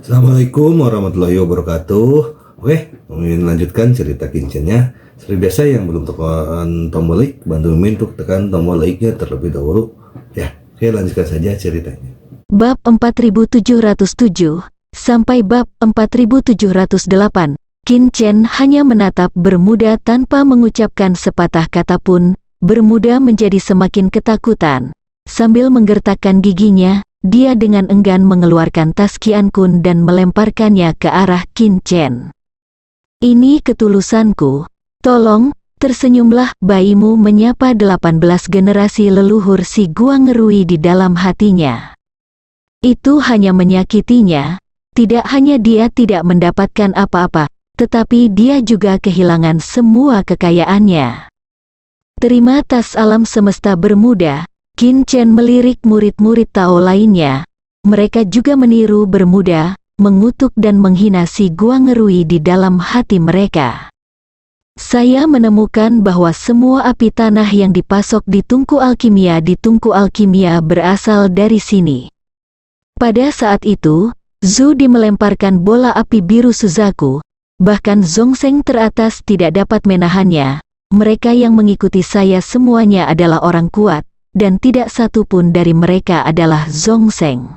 Assalamualaikum warahmatullahi wabarakatuh. Oke, ingin lanjutkan cerita kincennya. Seperti biasa yang belum tekan tombol like, bantu Mimin untuk tekan tombol like-nya terlebih dahulu. Ya, oke lanjutkan saja ceritanya. Bab 4707 sampai bab 4708. Qin Chen hanya menatap Bermuda tanpa mengucapkan sepatah kata pun. Bermuda menjadi semakin ketakutan. Sambil menggertakkan giginya, dia dengan enggan mengeluarkan tas Qian Kun dan melemparkannya ke arah Qin Chen. "Ini ketulusanku. Tolong, tersenyumlah." Bayimu menyapa 18 generasi leluhur si Gua Ngerui di dalam hatinya. Itu hanya menyakitinya. Tidak hanya dia tidak mendapatkan apa-apa, tetapi dia juga kehilangan semua kekayaannya. "Terima tas alam semesta Bermuda." Qin Chen melirik murid-murid Tao lainnya. Mereka juga meniru Bermuda, mengutuk dan menghina si Gua Ngerui di dalam hati mereka. "Saya menemukan bahwa semua api tanah yang dipasok di tungku alkimia berasal dari sini." Pada saat itu, Zhu Di melemparkan bola api biru Suzaku. Bahkan Zhongzheng teratas tidak dapat menahannya. Mereka yang mengikuti saya semuanya adalah orang kuat, dan tidak satu pun dari mereka adalah Zhongzheng.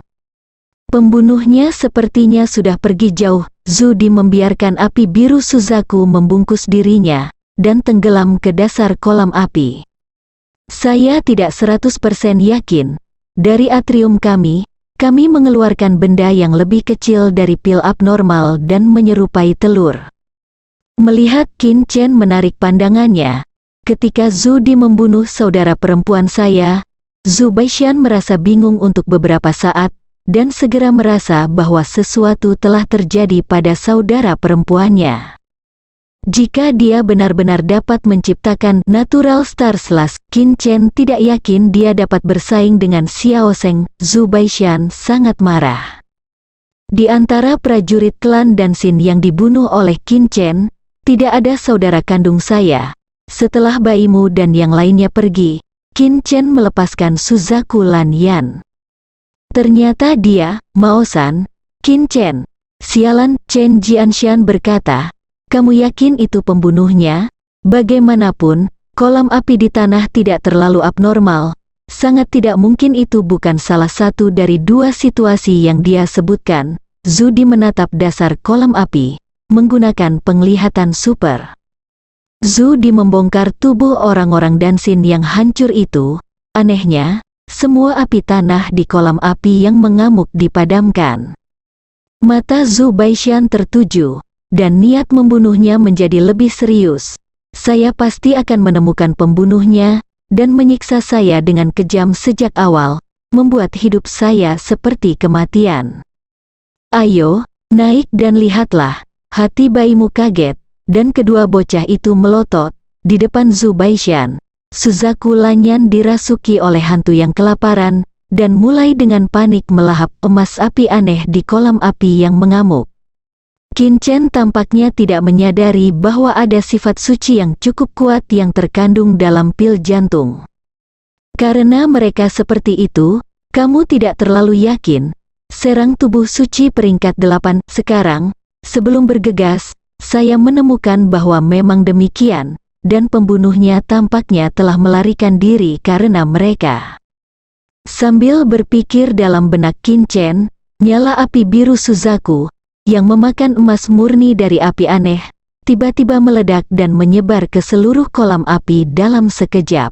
Pembunuhnya sepertinya sudah pergi jauh. Zhu Di membiarkan api biru Suzaku membungkus dirinya, dan tenggelam ke dasar kolam api. "Saya tidak 100% yakin. Dari atrium kami mengeluarkan benda yang lebih kecil dari pil abnormal dan menyerupai telur." Melihat Qin Chen menarik pandangannya, "Ketika Zhu Di membunuh saudara perempuan saya, Zhu Baishan merasa bingung untuk beberapa saat, dan segera merasa bahwa sesuatu telah terjadi pada saudara perempuannya. Jika dia benar-benar dapat menciptakan Natural Star Slash, Qin Chen tidak yakin dia dapat bersaing dengan Xiao Zheng." Zhu Baishan sangat marah. "Di antara prajurit klan Dansin yang dibunuh oleh Qin Chen, tidak ada saudara kandung saya. Setelah bayimu dan yang lainnya pergi, Qin Chen melepaskan Suzaku Lanyan. Ternyata dia, Maosan." "Qin Chen, sialan." Chen Jianshan berkata, "Kamu yakin itu pembunuhnya? Bagaimanapun, kolam api di tanah tidak terlalu abnormal. Sangat tidak mungkin itu bukan salah satu dari dua situasi yang dia sebutkan." Zhu Di menatap dasar kolam api, menggunakan penglihatan super. Zhu Di membongkar tubuh orang-orang Dansin yang hancur itu. Anehnya, semua api tanah di kolam api yang mengamuk dipadamkan. Mata Zhu Baishan tertuju, dan niat membunuhnya menjadi lebih serius. "Saya pasti akan menemukan pembunuhnya, dan menyiksa saya dengan kejam sejak awal, membuat hidup saya seperti kematian. Ayo, naik dan lihatlah." Hati bayimu kaget, dan kedua bocah itu melotot. Di depan Zhu Baishan, Suzaku Lanyan dirasuki oleh hantu yang kelaparan, dan mulai dengan panik melahap emas api aneh di kolam api yang mengamuk. Qin Chen tampaknya tidak menyadari bahwa ada sifat suci yang cukup kuat yang terkandung dalam pil jantung. "Karena mereka seperti itu, kamu tidak terlalu yakin." Serang tubuh suci peringkat 8. "Sekarang, sebelum bergegas, saya menemukan bahwa memang demikian, dan pembunuhnya tampaknya telah melarikan diri karena mereka." Sambil berpikir dalam benak Qin Chen, nyala api biru Suzaku, yang memakan emas murni dari api aneh, tiba-tiba meledak dan menyebar ke seluruh kolam api dalam sekejap.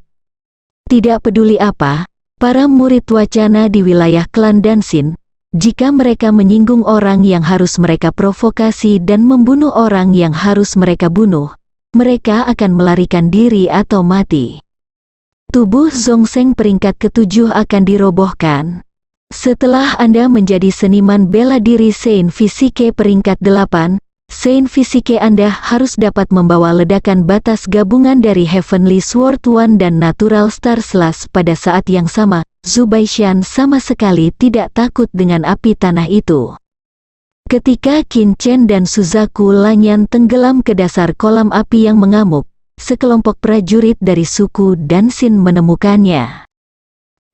Tidak peduli apa, para murid wacana di wilayah klan Dansin, jika mereka menyinggung orang yang harus mereka provokasi dan membunuh orang yang harus mereka bunuh, mereka akan melarikan diri atau mati. Tubuh Zhongzheng peringkat ke-7 akan dirobohkan. Setelah Anda menjadi seniman bela diri Sein Fisike peringkat 8, Sein Fisike Anda harus dapat membawa ledakan batas gabungan dari Heavenly Sword One dan Natural Star Slash pada saat yang sama. Zhu Baishan sama sekali tidak takut dengan api tanah itu. Ketika Qin Chen dan Suzaku Lanyan tenggelam ke dasar kolam api yang mengamuk, sekelompok prajurit dari suku Dansin menemukannya.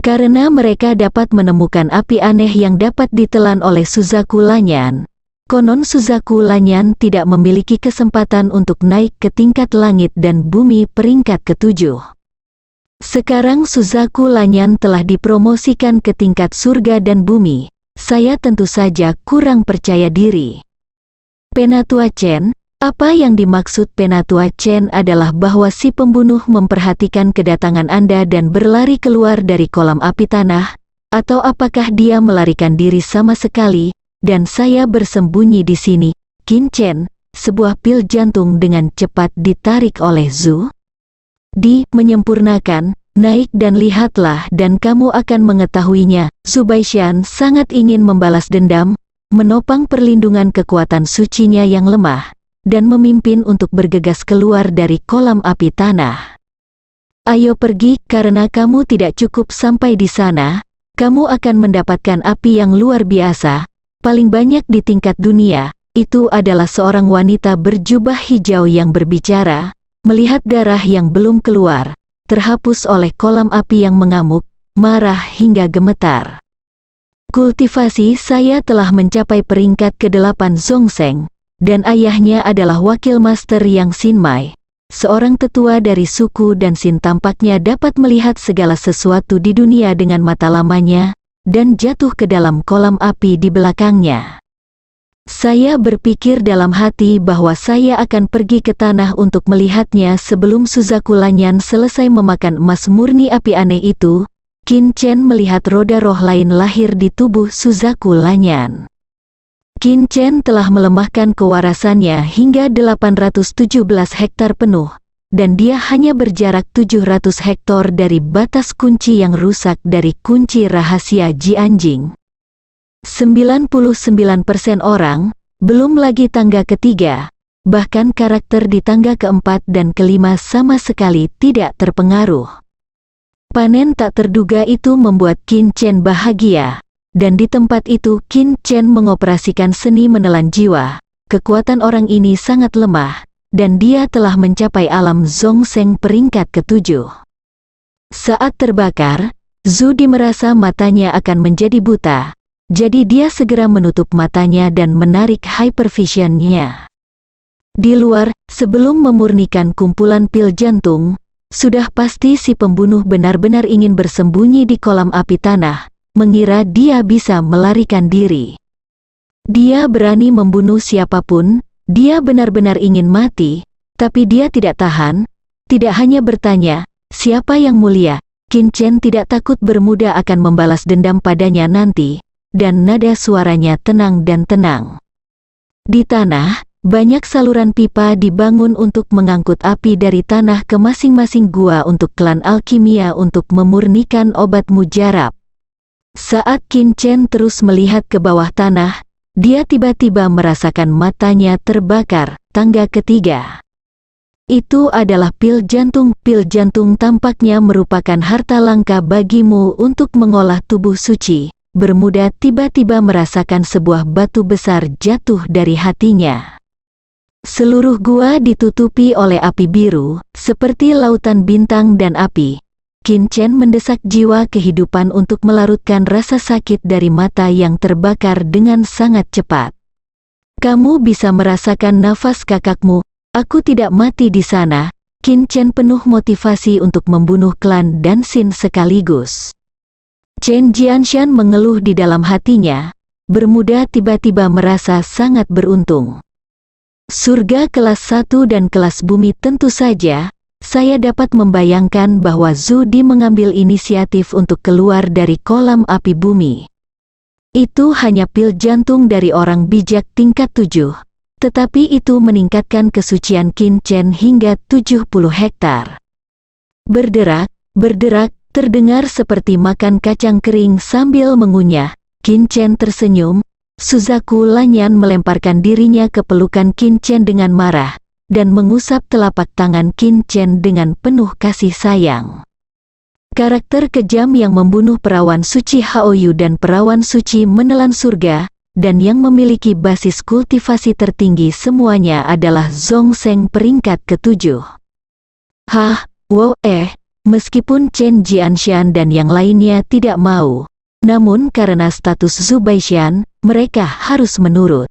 Karena mereka dapat menemukan api aneh yang dapat ditelan oleh Suzaku Lanyan, Konon Suzaku Lanyan tidak memiliki kesempatan untuk naik ke tingkat langit dan bumi peringkat ke-7. Sekarang Suzaku Lanyan telah dipromosikan ke tingkat surga dan bumi. Saya tentu saja kurang percaya diri. Penatua Chen, apa yang dimaksud Penatua Chen adalah bahwa si pembunuh memperhatikan kedatangan Anda dan berlari keluar dari kolam api tanah, atau apakah dia melarikan diri sama sekali, dan saya bersembunyi di sini? Qin Chen, sebuah pil jantung dengan cepat ditarik oleh Zhu. Menyempurnakan, naik dan lihatlah dan kamu akan mengetahuinya. Zhu Baishan sangat ingin membalas dendam, menopang perlindungan kekuatan sucinya yang lemah, dan memimpin untuk bergegas keluar dari kolam api tanah. Ayo pergi, karena kamu tidak cukup sampai di sana, kamu akan mendapatkan api yang luar biasa, paling banyak di tingkat dunia. Itu adalah seorang wanita berjubah hijau yang berbicara, melihat darah yang belum keluar, terhapus oleh kolam api yang mengamuk, marah hingga gemetar. Kultivasi saya telah mencapai peringkat ke-8 Zhongsheng, dan ayahnya adalah wakil master Yang Xinmai, seorang tetua dari suku dan Xin tampaknya dapat melihat segala sesuatu di dunia dengan mata lamanya, dan jatuh ke dalam kolam api di belakangnya. Saya berpikir dalam hati bahwa saya akan pergi ke tanah untuk melihatnya sebelum Suzaku Lanyan selesai memakan emas murni api aneh itu. Qin Chen melihat roda roh lain lahir di tubuh Suzaku Lanyan. Qin Chen telah melemahkan kewarasannya hingga 817 hektar penuh, dan dia hanya berjarak 700 hektar dari batas kunci yang rusak dari kunci rahasia Jianjing. 99% orang, belum lagi tangga ketiga, bahkan karakter di tangga keempat dan kelima sama sekali tidak terpengaruh. Panen tak terduga itu membuat Qin Chen bahagia, dan di tempat itu Qin Chen mengoperasikan seni menelan jiwa. Kekuatan orang ini sangat lemah, dan dia telah mencapai alam Zhongsheng peringkat ke-7. Saat terbakar, Zhu Di merasa matanya akan menjadi buta, jadi dia segera menutup matanya dan menarik hypervision-nya. Di luar, sebelum memurnikan kumpulan pil jantung, sudah pasti si pembunuh benar-benar ingin bersembunyi di kolam api tanah, mengira dia bisa melarikan diri. Dia berani membunuh siapapun. Dia benar-benar ingin mati, tapi dia tidak tahan, tidak hanya bertanya, siapa yang mulia? Qin Chen tidak takut bermuda akan membalas dendam padanya nanti, dan nada suaranya tenang dan tenang. Di tanah, banyak saluran pipa dibangun untuk mengangkut api dari tanah ke masing-masing gua untuk klan alkimia untuk memurnikan obat mujarab. Saat Qin Chen terus melihat ke bawah tanah, dia tiba-tiba merasakan matanya terbakar. Tangga ketiga. Itu adalah pil jantung. Pil jantung tampaknya merupakan harta langka bagimu untuk mengolah tubuh suci. Bermuda tiba-tiba merasakan sebuah batu besar jatuh dari hatinya. Seluruh gua ditutupi oleh api biru, seperti lautan bintang dan api. Qin Chen mendesak jiwa kehidupan untuk melarutkan rasa sakit dari mata yang terbakar dengan sangat cepat. Kamu bisa merasakan nafas kakakmu, aku tidak mati di sana. Qin Chen penuh motivasi untuk membunuh klan dan Xin sekaligus. Chen Jianshan mengeluh di dalam hatinya, bermuda tiba-tiba merasa sangat beruntung. Surga kelas 1 dan kelas bumi tentu saja. Saya dapat membayangkan bahwa Zhu Di mengambil inisiatif untuk keluar dari kolam api bumi. Itu hanya pil jantung dari orang bijak tingkat 7, tetapi itu meningkatkan kesucian Qin Chen hingga 70 hektar. Berderak, terdengar seperti makan kacang kering sambil mengunyah. Qin Chen tersenyum. Suzaku Lanyan melemparkan dirinya ke pelukan Qin Chen dengan marah, dan mengusap telapak tangan Qin Chen dengan penuh kasih sayang. Karakter kejam yang membunuh perawan suci Haoyu dan perawan suci menelan surga, dan yang memiliki basis kultivasi tertinggi semuanya adalah Zhongsheng peringkat ke-7. Meskipun Chen Jianshan dan yang lainnya tidak mau, namun karena status Zhu Baishan, mereka harus menurut.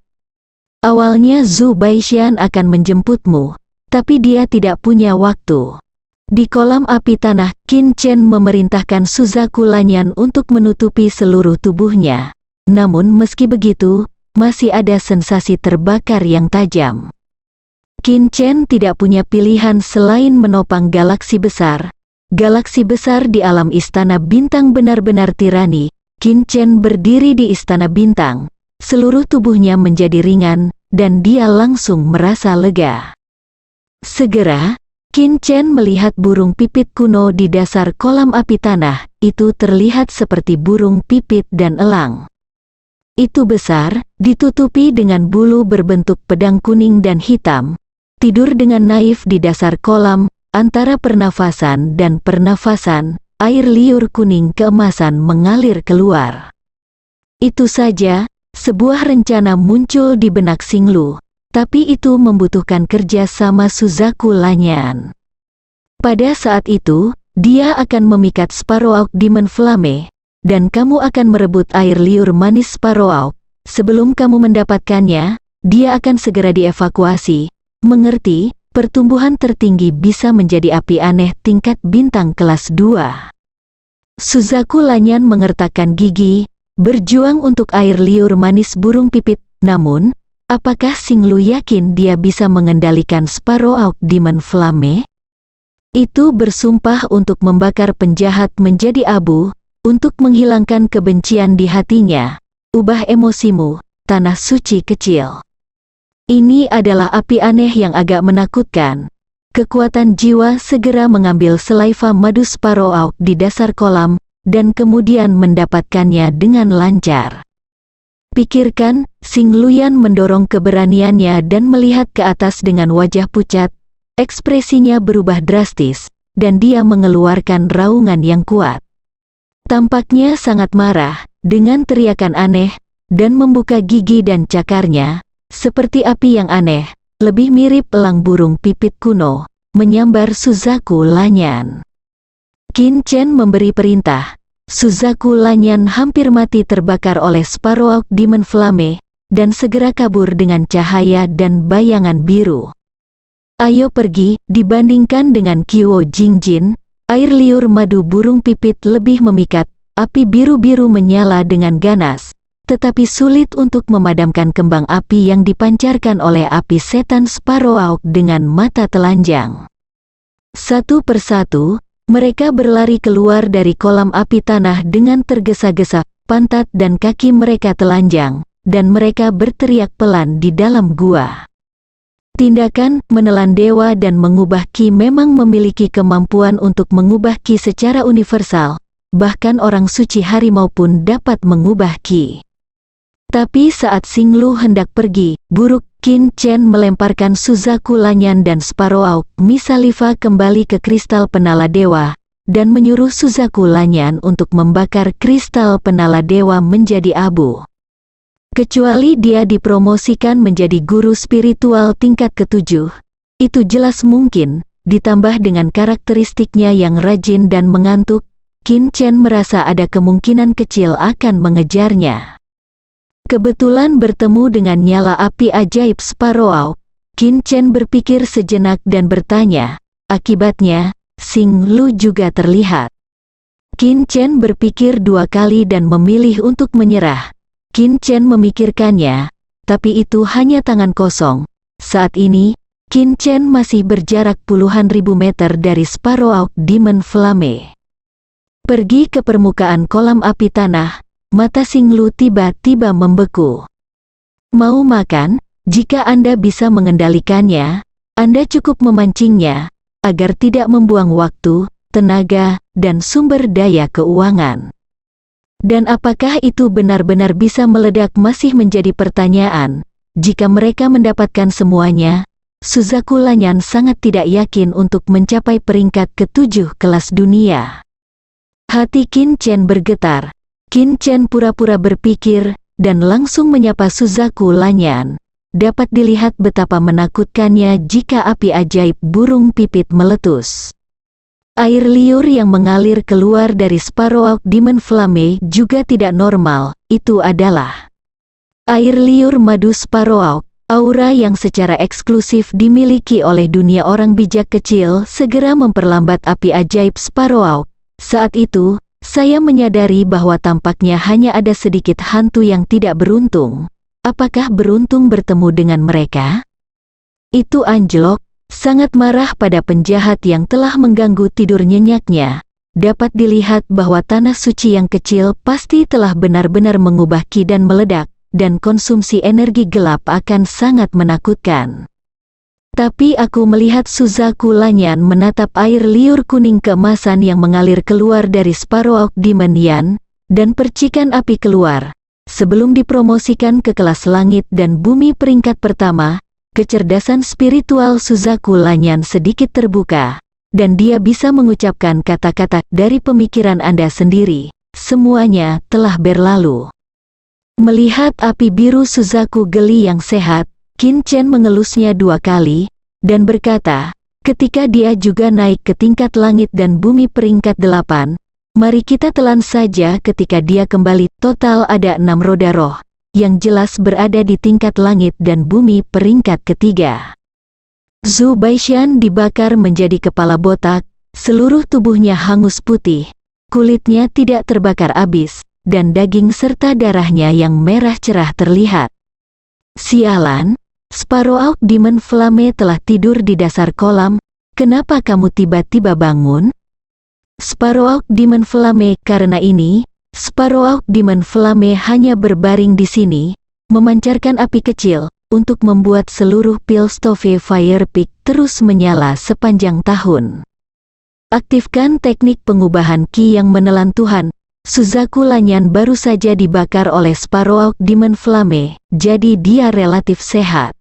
Awalnya Zhu Baishan akan menjemputmu, tapi dia tidak punya waktu. Di kolam api tanah, Qin Chen memerintahkan Suzaku Lanyan untuk menutupi seluruh tubuhnya. Namun meski begitu, masih ada sensasi terbakar yang tajam. Qin Chen tidak punya pilihan selain menopang galaksi besar. Galaksi besar di alam istana bintang benar-benar tirani. Qin Chen berdiri di istana bintang. Seluruh tubuhnya menjadi ringan, dan dia langsung merasa lega. Segera, Qin Chen melihat burung pipit kuno di dasar kolam api tanah. Itu terlihat seperti burung pipit dan elang. Itu besar, ditutupi dengan bulu berbentuk pedang kuning dan hitam. Tidur dengan naif di dasar kolam, antara pernafasan dan pernafasan, air liur kuning keemasan mengalir keluar. Itu saja, sebuah rencana muncul di benak Xinglu. Tapi itu membutuhkan kerja sama Suzaku Lanyan. Pada saat itu, dia akan memikat Sparrowhawk Demon Flame, dan kamu akan merebut air liur manis Sparrowhawk. Sebelum kamu mendapatkannya, dia akan segera dievakuasi. Mengerti, pertumbuhan tertinggi bisa menjadi api aneh tingkat bintang kelas 2. Suzaku Lanyan mengertakkan gigi, berjuang untuk air liur manis burung pipit. Namun, apakah Xinglu yakin dia bisa mengendalikan Sparrowhawk Demon Flame? Itu bersumpah untuk membakar penjahat menjadi abu, untuk menghilangkan kebencian di hatinya. Ubah emosimu, tanah suci kecil. Ini adalah api aneh yang agak menakutkan. Kekuatan jiwa segera mengambil selaiva madu Sparrowhawk di dasar kolam, dan kemudian mendapatkannya dengan lancar. Pikirkan, Xingluyan mendorong keberaniannya dan melihat ke atas dengan wajah pucat. Ekspresinya berubah drastis, dan dia mengeluarkan raungan yang kuat. Tampaknya sangat marah, dengan teriakan aneh, dan membuka gigi dan cakarnya, seperti api yang aneh, lebih mirip elang burung pipit kuno, menyambar Suzaku Lanyan. Qin Chen memberi perintah. Suzaku Lanyan hampir mati terbakar oleh Sparrowhawk Demon Flame, dan segera kabur dengan cahaya dan bayangan biru. Ayo pergi, dibandingkan dengan Qiwo Jingjin, air liur madu burung pipit lebih memikat, api biru-biru menyala dengan ganas, tetapi sulit untuk memadamkan kembang api yang dipancarkan oleh api setan Sparrowhawk dengan mata telanjang. Satu persatu, mereka berlari keluar dari kolam api tanah dengan tergesa-gesa, pantat dan kaki mereka telanjang, dan mereka berteriak pelan di dalam gua. Tindakan menelan dewa dan mengubah ki memang memiliki kemampuan untuk mengubah ki secara universal, bahkan orang suci harimau pun dapat mengubah ki. Tapi saat Xinglu hendak pergi, buruk Qin Chen melemparkan Suzaku Lanyan dan Sparrowhawk Misaliva kembali ke kristal penala dewa, dan menyuruh Suzaku Lanyan untuk membakar kristal penala dewa menjadi abu. Kecuali dia dipromosikan menjadi guru spiritual tingkat ke-7, itu jelas mungkin, ditambah dengan karakteristiknya yang rajin dan mengantuk, Qin Chen merasa ada kemungkinan kecil akan mengejarnya. Kebetulan bertemu dengan nyala api ajaib Sparrowhawk, Qin Chen berpikir sejenak dan bertanya, akibatnya, Xinglu juga terlihat. Qin Chen berpikir 2 kali dan memilih untuk menyerah. Qin Chen memikirkannya, tapi itu hanya tangan kosong. Saat ini, Qin Chen masih berjarak puluhan ribu meter dari Sparrowhawk Demon Flame. Pergi ke permukaan kolam api tanah. Mata Xinglu tiba-tiba membeku. Mau makan? Jika Anda bisa mengendalikannya, Anda cukup memancingnya, agar tidak membuang waktu, tenaga, dan sumber daya keuangan. Dan apakah itu benar-benar bisa meledak masih menjadi pertanyaan. Jika mereka mendapatkan semuanya, Suzaku Lanyan sangat tidak yakin untuk mencapai peringkat ke-7 kelas dunia. Hati Qin Chen bergetar. Qin Chen pura-pura berpikir, dan langsung menyapa Suzaku Lanyan. Dapat dilihat betapa menakutkannya jika api ajaib burung pipit meletus. Air liur yang mengalir keluar dari Sparrowhawk Demon Flame juga tidak normal, itu adalah air liur madu Sparrowhawk, Aura yang secara eksklusif dimiliki oleh dunia orang bijak kecil segera memperlambat api ajaib Sparrow Hawk. Saat itu, saya menyadari bahwa tampaknya hanya ada sedikit hantu yang tidak beruntung. Apakah beruntung bertemu dengan mereka? Itu anjlok, sangat marah pada penjahat yang telah mengganggu tidur nyenyaknya. Dapat dilihat bahwa tanah suci yang kecil pasti telah benar-benar mengubah ki dan meledak, dan konsumsi energi gelap akan sangat menakutkan. Tapi aku melihat Suzaku Lanyan menatap air liur kuning keemasan yang mengalir keluar dari Sparrow Hawk Demon Yan, dan percikan api keluar. Sebelum dipromosikan ke kelas langit dan bumi peringkat pertama, kecerdasan spiritual Suzaku Lanyan sedikit terbuka, dan dia bisa mengucapkan kata-kata dari pemikiran Anda sendiri. Semuanya telah berlalu. Melihat api biru Suzaku geli yang sehat, Qin Chen mengelusnya 2 kali, dan berkata, ketika dia juga naik ke tingkat langit dan bumi peringkat 8, mari kita telan saja ketika dia kembali. Total ada 6 roda roh, yang jelas berada di tingkat langit dan bumi peringkat ketiga. Zhu Baishan dibakar menjadi kepala botak, seluruh tubuhnya hangus putih, kulitnya tidak terbakar abis, dan daging serta darahnya yang merah cerah terlihat. Sialan, Sparrow Hawk Demon Flame telah tidur di dasar kolam, kenapa kamu tiba-tiba bangun? Sparrow Hawk Demon Flame, karena ini, Sparrow Hawk Demon Flame hanya berbaring di sini, memancarkan api kecil, untuk membuat seluruh Pilstove Fire Peak terus menyala sepanjang tahun. Aktifkan teknik pengubahan ki yang menelan Tuhan. Suzaku Lanyan baru saja dibakar oleh Sparrow Hawk Demon Flame, jadi dia relatif sehat.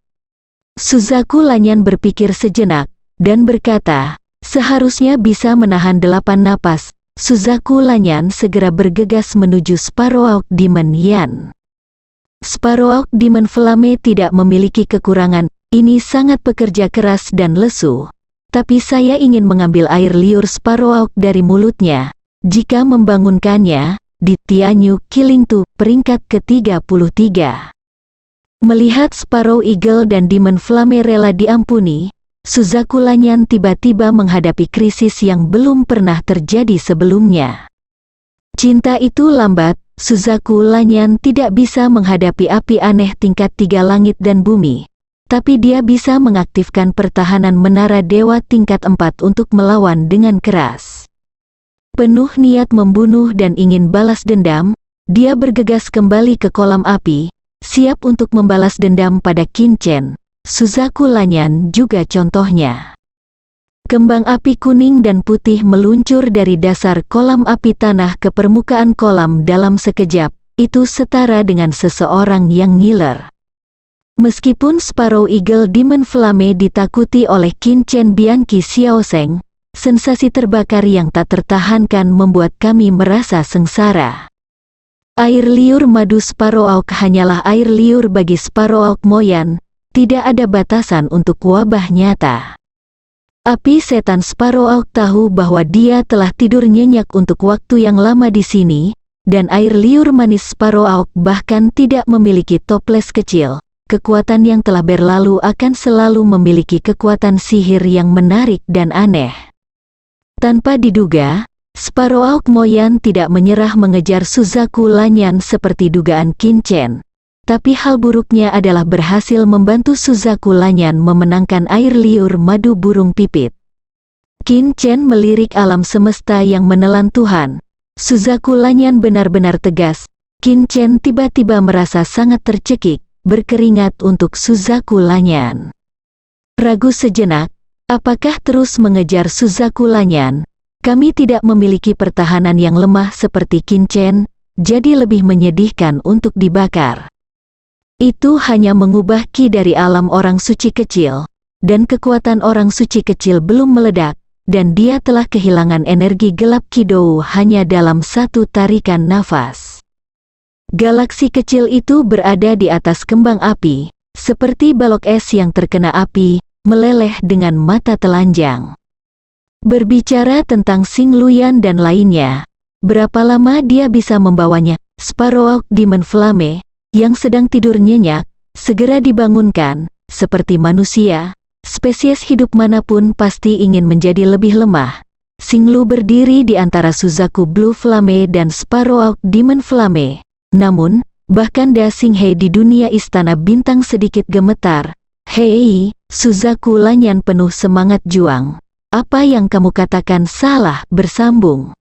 Suzaku Lanyan berpikir sejenak, dan berkata, seharusnya bisa menahan 8 napas. Suzaku Lanyan segera bergegas menuju Sparrow Hawk Demon Yan. Sparrow Hawk Demon Flame tidak memiliki kekurangan, ini sangat pekerja keras dan lesu. Tapi saya ingin mengambil air liur Sparrow Hawk dari mulutnya. Jika membangunkannya, di Tianyu Killing Tu, peringkat ke-33. Melihat Sparrow Eagle dan Demon Flame rela diampuni, Suzaku Lanyan tiba-tiba menghadapi krisis yang belum pernah terjadi sebelumnya. Cinta itu lambat, Suzaku Lanyan tidak bisa menghadapi api aneh tingkat 3 langit dan bumi. Tapi dia bisa mengaktifkan pertahanan menara dewa tingkat 4 untuk melawan dengan keras. Penuh niat membunuh dan ingin balas dendam, dia bergegas kembali ke kolam api, siap untuk membalas dendam pada Qin Chen. Suzaku Lanyan juga contohnya. Kembang api kuning dan putih meluncur dari dasar kolam api tanah ke permukaan kolam dalam sekejap, itu setara dengan seseorang yang ngiler. Meskipun Sparrow Eagle Demon Flame ditakuti oleh Qin Chen Bianqi Xiaoseng, sensasi terbakar yang tak tertahankan membuat kami merasa sengsara. Air liur madu Sparrow Hawk hanyalah air liur bagi Sparrow Hawk Moyan, tidak ada batasan untuk wabah nyata. Api setan Sparrow Hawk tahu bahwa dia telah tidur nyenyak untuk waktu yang lama di sini, dan air liur manis Sparrow Hawk bahkan tidak memiliki toples kecil. Kekuatan yang telah berlalu akan selalu memiliki kekuatan sihir yang menarik dan aneh. Tanpa diduga, Sparrow Hawk Moyan tidak menyerah mengejar Suzaku Lanyan seperti dugaan Qin Chen. Tapi hal buruknya adalah berhasil membantu Suzaku Lanyan memenangkan air liur madu burung pipit. Qin Chen melirik alam semesta yang menelan Tuhan. Suzaku Lanyan benar-benar tegas. Qin Chen tiba-tiba merasa sangat tercekik, berkeringat untuk Suzaku Lanyan. Ragu sejenak, apakah terus mengejar Suzaku Lanyan? Kami tidak memiliki pertahanan yang lemah seperti Qin Chen, jadi lebih menyedihkan untuk dibakar. Itu hanya mengubah ki dari alam orang suci kecil, dan kekuatan orang suci kecil belum meledak, dan dia telah kehilangan energi gelap Qidou hanya dalam satu tarikan nafas. Galaksi kecil itu berada di atas kembang api, seperti balok es yang terkena api, meleleh dengan mata telanjang. Berbicara tentang Xing Luyan dan lainnya, berapa lama dia bisa membawanya? Sparrow Hawk Demon Flame, yang sedang tidur nyenyak, segera dibangunkan. Seperti manusia, spesies hidup manapun pasti ingin menjadi lebih lemah. Xinglu berdiri di antara Suzaku Blue Flame dan Sparrow Hawk Demon Flame. Namun, bahkan Da Xinghe di dunia istana bintang sedikit gemetar. Hei, Suzaku Lanyan penuh semangat juang. Apa yang kamu katakan salah, bersambung.